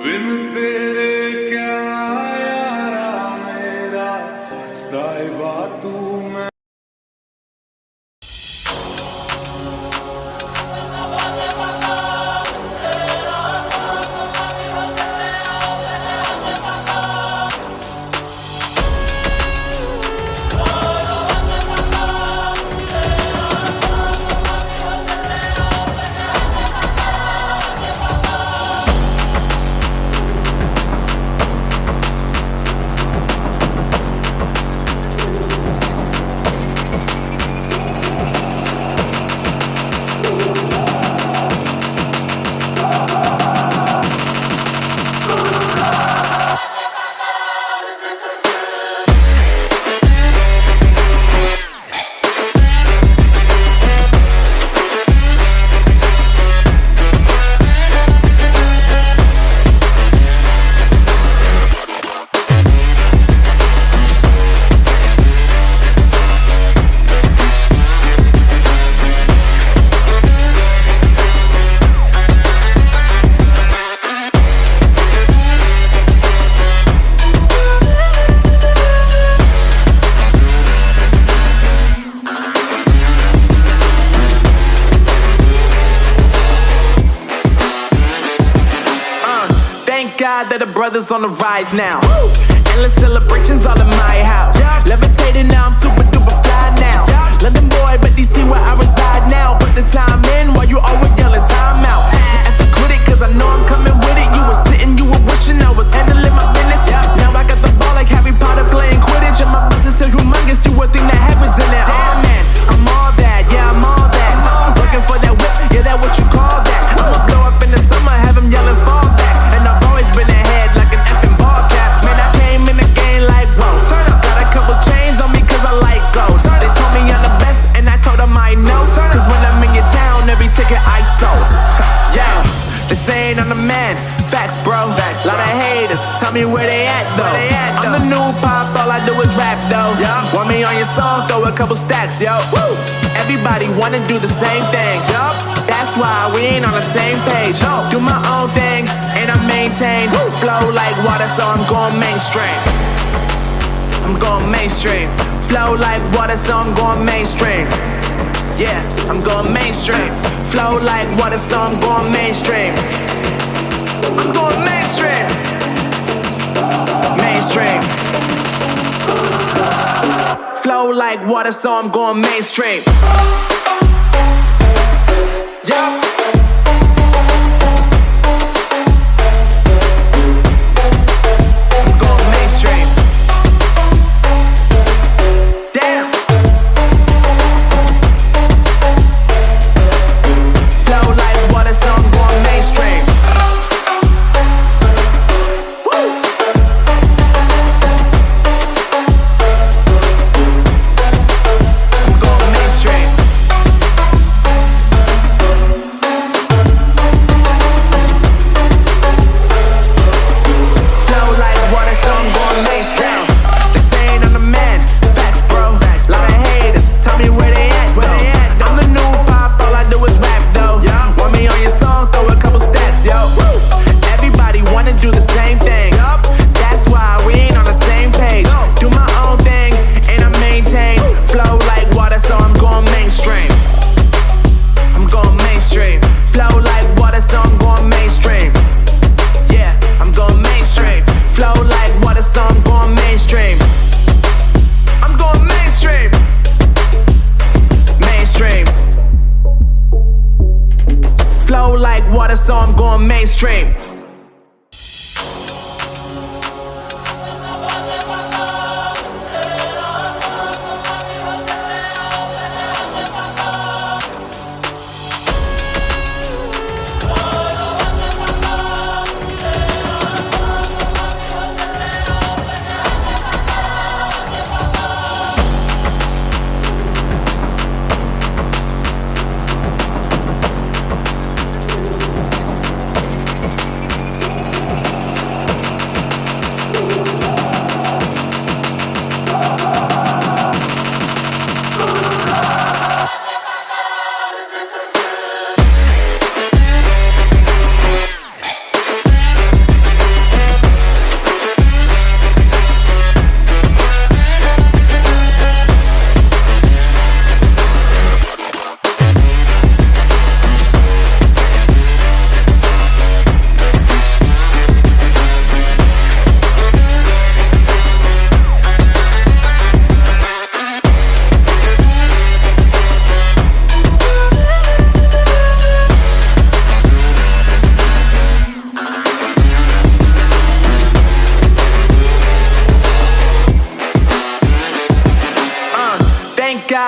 बिन तेरे क्या यारा मेरा साहिबा तू मैं God that the brothers on the rise now. Endless celebrations all in my house. Levitating now, I'm super duper fly now. London boy, but DC where I reside now. Put the time in while you always yelling time out. And for quit it, cause I know I'm coming with it. You were sitting, you were wishing I was handling my business. Now I got the ball like Harry Potter playing Quidditch. And my business so humongous, you would think that happens in it. Oh man, I'm all that, yeah, I'm all that. Working for that whip, yeah, that what you call that. I'ma blow up in the summer, have them yelling fall back. And I've always been ahead like an effing ball cap. Man, I came in the game like, whoa. Got a couple chains on me cause I like gold. They told me I'm the best and I told them I know. Cause when I'm in your town, every ticket I sold. Yeah, they saying I'm the man. Facts, bro. Lot of haters, tell me where they at though. I'm the new pop, all I do is rap though. Want me on your song, throw a couple stacks, yo. Everybody wanna do the same thing. That's why we ain't on the same page. Do my own thing and I maintain. Flow like water, so I'm going mainstream. I'm going mainstream. Flow like water, so I'm going mainstream. Yeah, I'm going mainstream. Flow like water, so I'm going mainstream. I'm going mainstream. Mainstream. Flow like water, so I'm going mainstream. Yeah. I'm going mainstream. Damn. Flow like water, so I'm going mainstream. Woo. I'm going mainstream. Flow like water, so I'm going mainstream. They saying I'm the man. Facts, bro. Lot of haters, tell me where they at though. I'm the new pop, all I do is rap though. Want me on your song, throw a couple stats, yo. Everybody wanna do the same thing. That's why we ain't on the same page. Do my own thing and I maintain. Flow like water, so I'm going mainstream. I'm going mainstream. Flow like water, so I'm going mainstream. Yeah, I'm going mainstream. Flow like water, so I'm going mainstream. I'm going mainstream. Mainstream. Flow like water, so I'm going mainstream.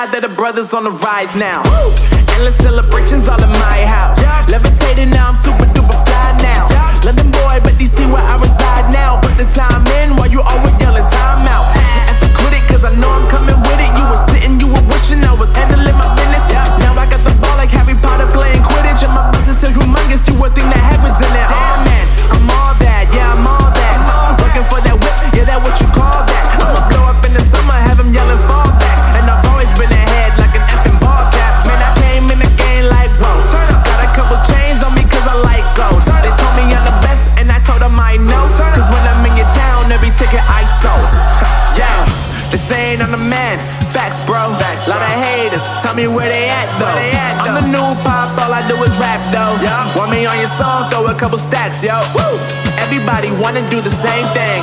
God that the brothers on the rise now. Endless celebrations all in my house. Levitating now, I'm super duper fly now. London boy, but DC where I reside now. Put the time in while you always yelling time out. And for quit it, cause I know I'm coming with it. You were sitting, you were wishing I was handling my business. Now I got the ball like Harry Potter playing Quidditch. And my business so humongous, you would think that happens in it. Oh man, I'm all that, yeah, I'm all that. Working for that whip, yeah, that what you call that. I'ma blow up in the summer, have them yelling fall back. And I've always been ahead like an effing ball cap. Man, I came in the game like, whoa. Got a couple chains on me cause I like gold. They told me I'm the best and I told them I know. Cause when I'm in your town, every ticket I sold. Yeah, they saying I'm the man. Facts, bro. Lot of haters, tell me where they at though. I'm the new pop, all I do is rap though. Want me on your song, throw a couple stacks, yo. Woo! Everybody wanna do the same thing.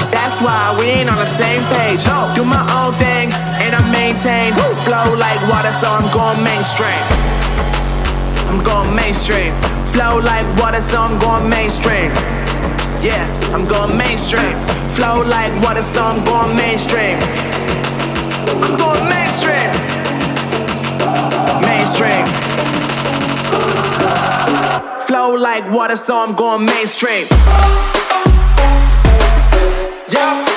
That's why we ain't on the same page. Do my own thing and I maintain. Flow like water, so I'm going mainstream. I'm going mainstream. Flow like water, so I'm going mainstream. Yeah, I'm going mainstream. Flow like water, so I'm going mainstream. I'm going mainstream. Mainstream. Flow like water, so I'm going mainstream. Yeah.